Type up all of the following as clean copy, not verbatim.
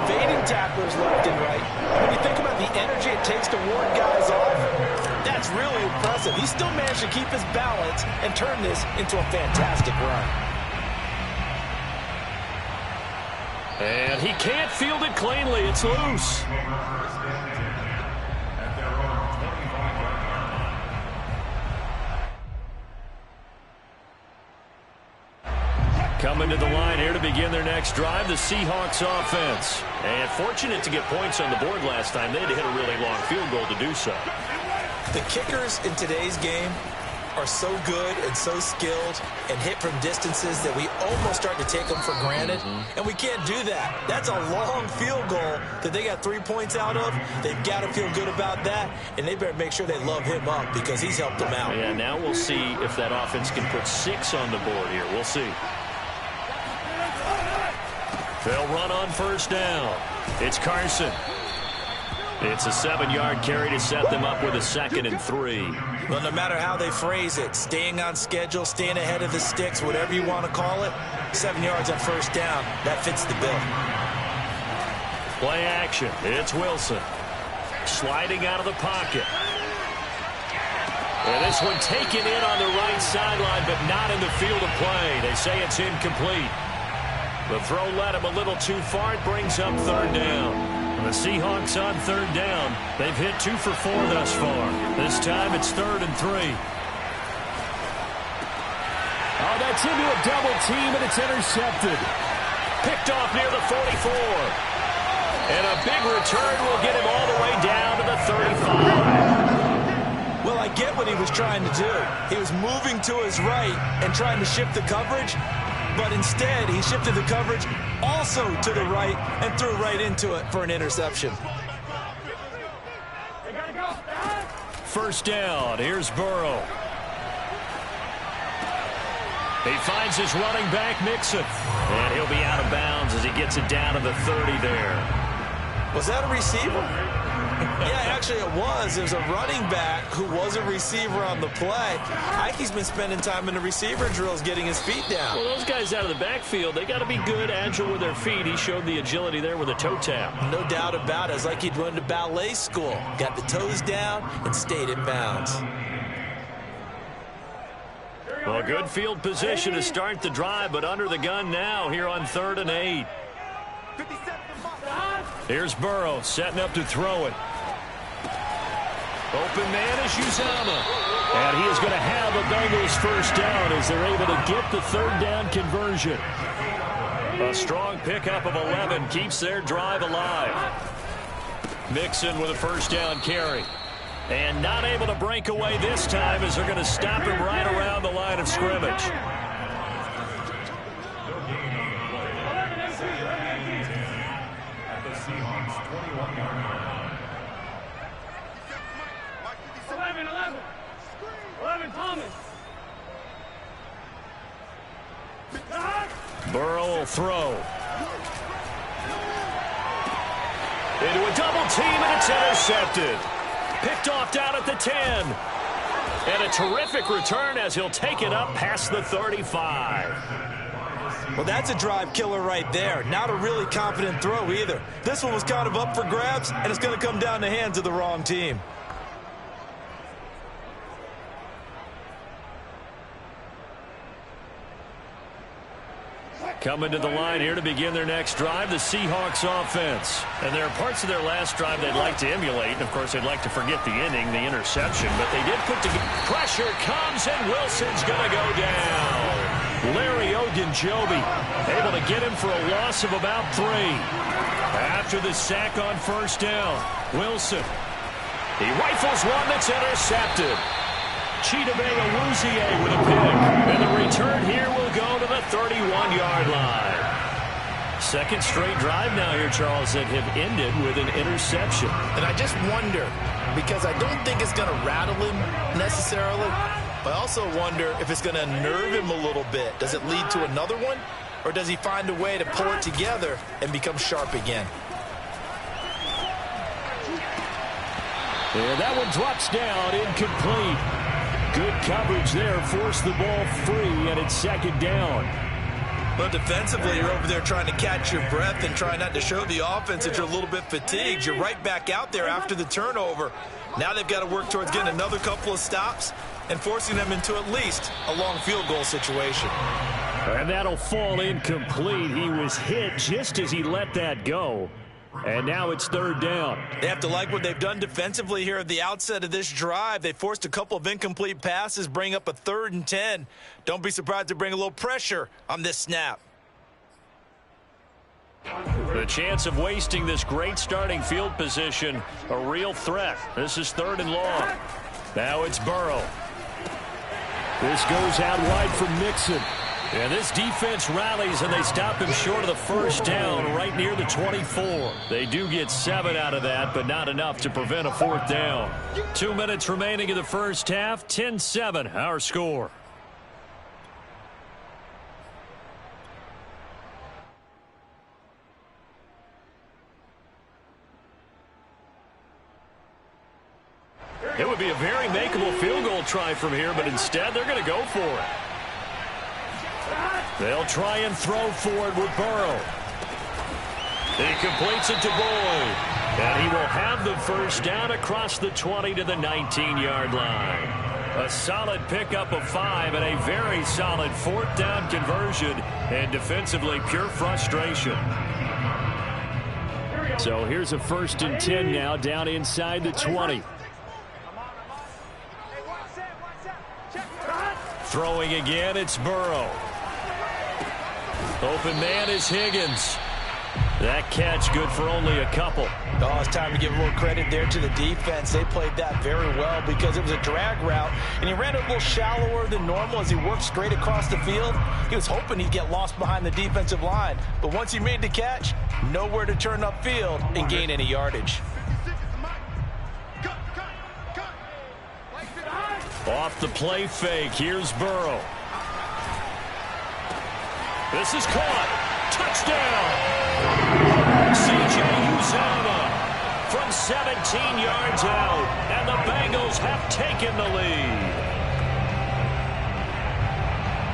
evading tacklers left and right. When you think about the energy it takes to ward guys off, that's really impressive. He still managed to keep his balance and turn this into a fantastic run. And he can't field it cleanly. It's loose. Coming to the line here to begin their next drive, the Seahawks offense. And fortunate to get points on the board last time. They had to hit a really long field goal to do so. The kickers in today's game are so good and so skilled and hit from distances that we almost start to take them for granted. And we can't do that. That's a long field goal that they got 3 points out of. They've got to feel good about that, and they better make sure they love him up because he's helped them out. Yeah, now we'll see if that offense can put 6 on the board here. We'll see. They'll run on first down. It's Carson. It's a 7-yard carry to set them up with a 2nd and 3. Well, no matter how they phrase it, staying on schedule, staying ahead of the sticks, whatever you want to call it, 7 yards on first down, that fits the bill. Play action. It's Wilson. Sliding out of the pocket. And this one taken in on the right sideline, but not in the field of play. They say it's incomplete. The throw led him a little too far. It brings up 3rd down. And the Seahawks on 3rd down. They've hit 2 for 4 thus far. This time it's 3rd and 3. Oh, that's into a double team, and it's intercepted. Picked off near the 44. And a big return will get him all the way down to the 35. Well, I get what he was trying to do. He was moving to his right and trying to shift the coverage. But instead, he shifted the coverage also to the right and threw right into it for an interception. First down. Here's Burrow. He finds his running back, Mixon. And he'll be out of bounds as he gets it down to the 30 there. Was that a receiver? Yeah, actually it was. It was a running back who was a receiver on the play. I think he's been spending time in the receiver drills getting his feet down. Well, those guys out of the backfield, they got to be good, agile with their feet. He showed the agility there with a toe tap. No doubt about it. It's like he'd run to ballet school. Got the toes down and stayed in bounds. Well, good field position to start the drive, but under the gun now here on 3rd and 8. Here's Burrow setting up to throw it. Open man is Uzama. And he is going to have a Bengals first down as they're able to get the 3rd down conversion. A strong pickup of 11 keeps their drive alive. Mixon with a first down carry. And not able to break away this time as they're going to stop him right around the line of scrimmage. Burrow will throw. Into a double team, and it's intercepted. Picked off down at the 10. And a terrific return as he'll take it up past the 35. Well, that's a drive killer right there. Not a really confident throw either. This one was kind of up for grabs, and it's going to come down the hands of the wrong team. Coming to the line here to begin their next drive, the Seahawks offense. And there are parts of their last drive they'd like to emulate. And, of course, they'd like to forget the inning, the interception. But they did put together. Pressure comes, and Wilson's going to go down. Larry Ogunjobi able to get him for a loss of about 3. After the sack on first down, Wilson. He rifles one that's intercepted. Chidobe Awuzie with a pick. And the return here will go to the 31-yard line. Second straight drive now here, Charles, that have ended with an interception. And I just wonder, because I don't think it's going to rattle him necessarily, but I also wonder if it's going to unnerve him a little bit. Does it lead to another one? Or does he find a way to pull it together and become sharp again? And that one drops down, incomplete. Good coverage there, forced the ball free, and it's second down. Well, defensively, you're over there trying to catch your breath and trying not to show the offense that you're a little bit fatigued. You're right back out there after the turnover. Now they've got to work towards getting another couple of stops and forcing them into at least a long field goal situation. And that'll fall incomplete. He was hit just as he let that go. And now it's third down. They have to like what they've done defensively here at the outset of this drive. They forced a couple of incomplete passes, bring up a 3rd and 10. Don't be surprised to bring a little pressure on this snap. The chance of wasting this great starting field position, a real threat. This is 3rd and long. Now it's Burrow. This goes out wide for Mixon. And this defense rallies, and they stop him short of the first down right near the 24. They do get 7 out of that, but not enough to prevent a 4th down. 2 minutes remaining in the first half, 10-7 our score. It would be a very makeable field goal try from here, but instead they're going to go for it. They'll try and throw for it with Burrow. He completes it to Boyd. And he will have the first down across the 20 to the 19-yard line. A solid pickup of 5 and a very solid 4th down conversion. And defensively, pure frustration. So here's a 1st and 10 now down inside the 20. Throwing again, it's Burrow. Open man is Higgins. That catch good for only a couple. Oh, it's time to give a little credit there to the defense. They played that very well because it was a drag route, and he ran it a little shallower than normal as he worked straight across the field. He was hoping he'd get lost behind the defensive line, but once he made the catch, nowhere to turn upfield and gain any yardage. Off the play fake, here's Burrow. This is caught. Touchdown! C.J. Uzomah from 17 yards out, and the Bengals have taken the lead.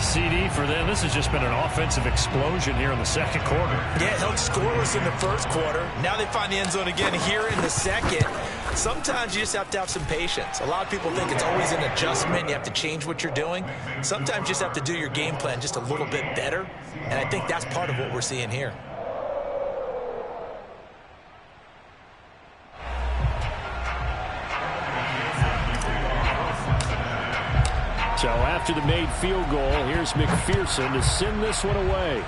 CD for them. This has just been an offensive explosion here in the second quarter. Yeah, held scoreless in the first quarter. Now they find the end zone again here in the second. Sometimes you just have to have some patience. A lot of people think it's always an adjustment. You have to change what you're doing. Sometimes you just have to do your game plan just a little bit better. And I think that's part of what we're seeing here. So after the made field goal, here's McPherson to send this one away.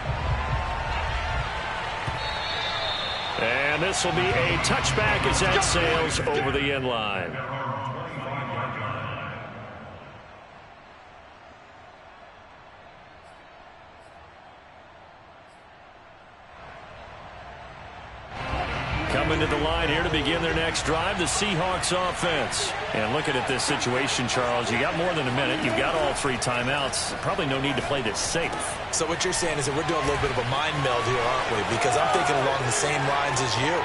And this will be a touchback as that sails over the end line. Coming to the line here to begin their next drive, the Seahawks offense. And looking at this situation, Charles, you got more than a minute. You've got all 3 timeouts. Probably no need to play this safe. So what you're saying is that we're doing a little bit of a mind meld here, aren't we? Because I'm thinking along the same lines as you.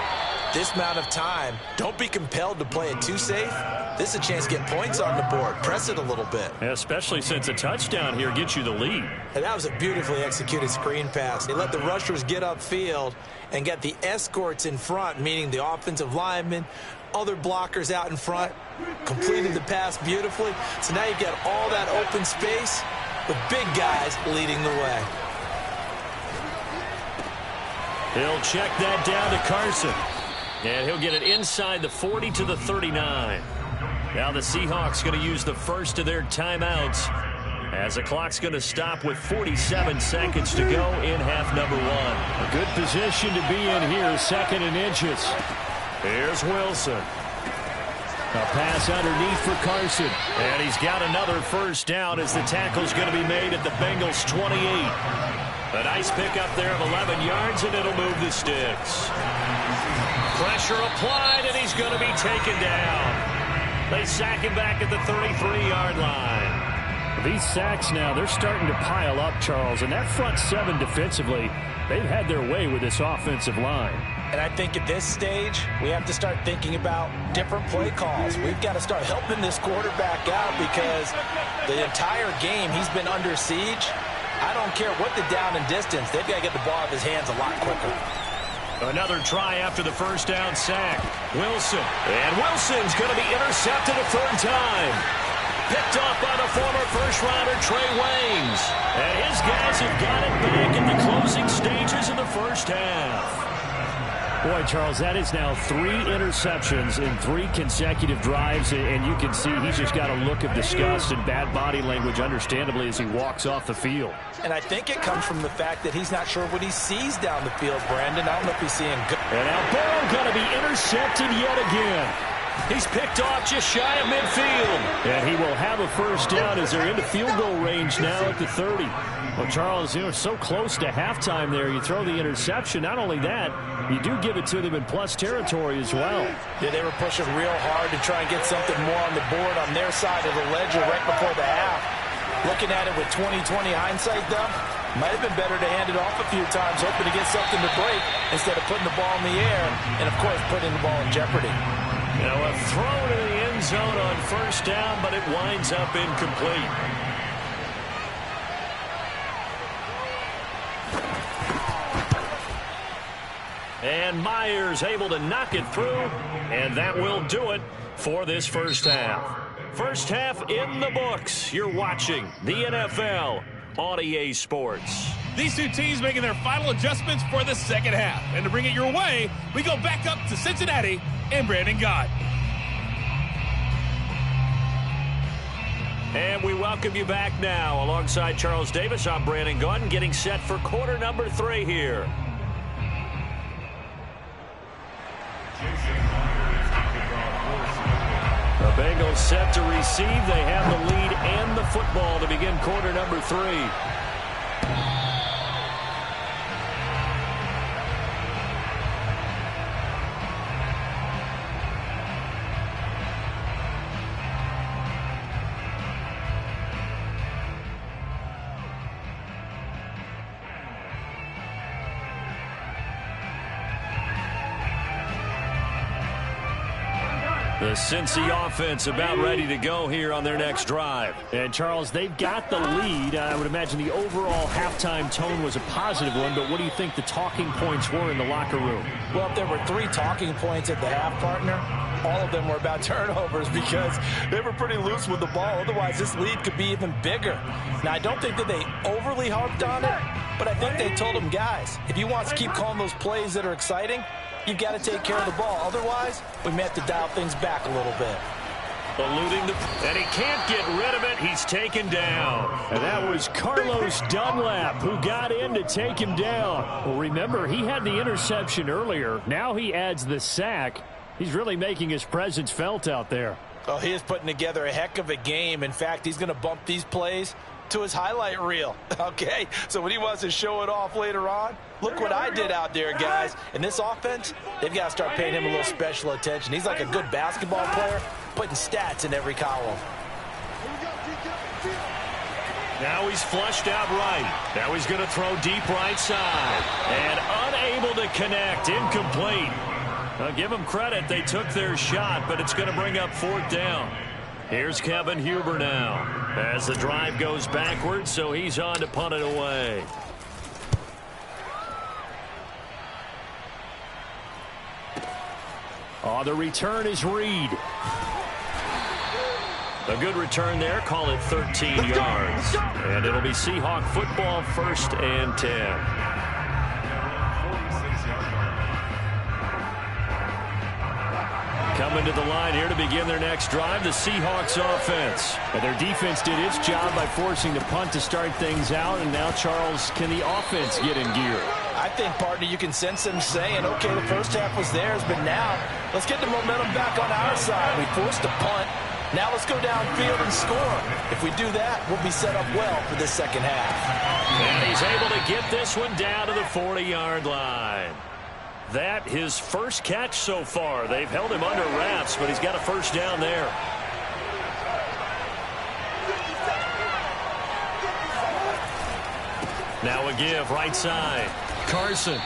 This amount of time, don't be compelled to play it too safe. This is a chance to get points on the board. Press it a little bit. Yeah, especially since a touchdown here gets you the lead. And that was a beautifully executed screen pass. They let the rushers get upfield and get the escorts in front, meaning the offensive linemen, other blockers out in front, completed the pass beautifully. So now you've got all that open space with big guys leading the way. He'll check that down to Carson. And he'll get it inside the 40 to the 39. Now the Seahawks going to use the first of their timeouts as the clock's going to stop with 47 seconds to go in half number 1. A good position to be in here, 2nd and inches. Here's Wilson. A pass underneath for Carson. And he's got another first down as the tackle's going to be made at the Bengals 28. A nice pickup there of 11 yards, and it'll move the sticks. Pressure applied, and he's going to be taken down. They sack him back at the 33-yard line. These sacks now, they're starting to pile up, Charles. And that front 7 defensively, they've had their way with this offensive line. And I think at this stage, we have to start thinking about different play calls. We've got to start helping this quarterback out because the entire game he's been under siege. I don't care what the down and distance. They've got to get the ball out of his hands a lot quicker. Another try after the first down sack. Wilson. And Wilson's going to be intercepted a third time. Picked off by the former first-rounder Trey Waynes. And his guys have got it back in the closing stages of the first half. Boy, Charles, that is now 3 interceptions in 3 consecutive drives, and you can see he's just got a look of disgust and bad body language, understandably, as he walks off the field. And I think it comes from the fact that he's not sure what he sees down the field, Brandon. I don't know if he's seeing good. And now Burrow going to be intercepted yet again. He's picked off just shy of midfield. And he will have a first down as they're into field goal range now at the 30. Well, Charles, so close to halftime there. You throw the interception. Not only that, you do give it to them in plus territory as well. Yeah, they were pushing real hard to try and get something more on the board on their side of the ledger right before the half. Looking at it with 20/20 hindsight, though, might have been better to hand it off a few times, hoping to get something to break instead of putting the ball in the air and, of course, putting the ball in jeopardy. Now a throw to the end zone on first down, but it winds up incomplete. And Myers able to knock it through, and that will do it for this first half. First half in the books. You're watching the NFL on EA Sports. These two teams making their final adjustments for the second half. And to bring it your way, we go back up to Cincinnati and Brandon Gott. And we welcome you back now. Alongside Charles Davis, I'm Brandon Gott, getting set for quarter number 3 here. The Bengals set to receive. They have the lead and the football to begin quarter number 3. The Cincy offense about ready to go here on their next drive. And, Charles, they've got the lead. I would imagine the overall halftime tone was a positive one, but what do you think the talking points were in the locker room? Well, if there were 3 talking points at the half, partner, all of them were about turnovers because they were pretty loose with the ball. Otherwise, this lead could be even bigger. Now, I don't think that they overly harped on it, but I think they told them, guys, if you want to keep calling those plays that are exciting, you've got to take care of the ball. Otherwise, we may have to dial things back a little bit. And he can't get rid of it. He's taken down. And that was Carlos Dunlap who got in to take him down. Well, remember, he had the interception earlier. Now he adds the sack. He's really making his presence felt out there. Oh, he is putting together a heck of a game. In fact, he's going to bump these plays to his highlight reel. Okay, so when he wants to show it off later on, look what I did out there, guys. In this offense, they've got to start paying him a little special attention. He's like a good basketball player, putting stats in every column. Now he's flushed out right. Now he's going to throw deep right side. And unable to connect. Incomplete. Now give them credit. They took their shot, but it's going to bring up 4th down. Here's Kevin Huber now as the drive goes backwards, so he's on to punt it away. Oh, the return is Reed. A good return there. Call it 13 yards. And it'll be Seahawk football, 1st and 10. Coming to the line here to begin their next drive, the Seahawks offense. And their defense did its job by forcing the punt to start things out. And now, Charles, can the offense get in gear? I think, partner, you can sense them saying, okay, the first half was theirs, but now let's get the momentum back on our side. We forced a punt. Now let's go downfield and score. If we do that, we'll be set up well for this second half. And he's able to get this one down to the 40-yard line. That his first catch so far. They've held him under wraps, but he's got a first down there. Now a give right side. Carson.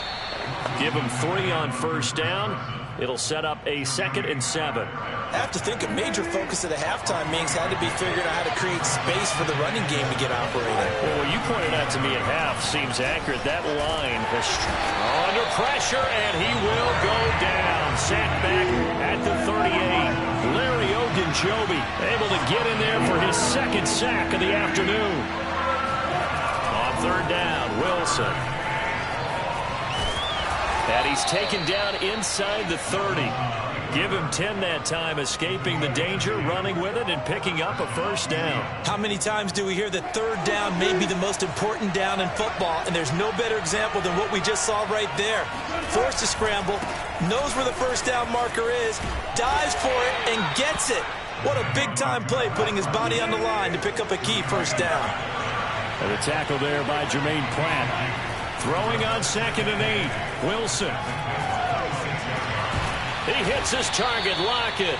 Give him 3 on first down. It'll set up a 2nd and 7. I have to think a major focus of the halftime meetings had to be figuring out how to create space for the running game to get operating. Well, what you pointed out to me at half seems accurate. That line is under pressure, and he will go down. Sacked back at the 38. Larry Ogunjobi able to get in there for his 2nd sack of the afternoon. On 3rd down, Wilson. And he's taken down inside the 30. Give him 10 that time, escaping the danger, running with it, and picking up a 1st down. How many times do we hear that 3rd down may be the most important down in football, and there's no better example than what we just saw right there. Forced to scramble, knows where the 1st down marker is, dives for it, and gets it. What a big-time play, putting his body on the line to pick up a key 1st down. And the tackle there by Jermaine Pratt. Throwing on 2nd and 8. Wilson. He hits his target, Lockett.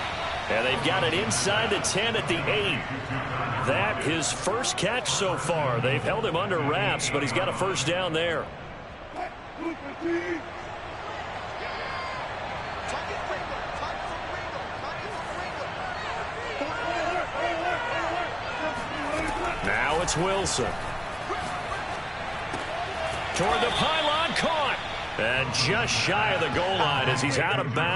And they've got it inside the 10 at the 8. That his 1st catch so far. They've held him under wraps, but he's got a 1st down there. Now it's Wilson. Toward the pylon, caught. And just shy of the goal line as he's out of bounds.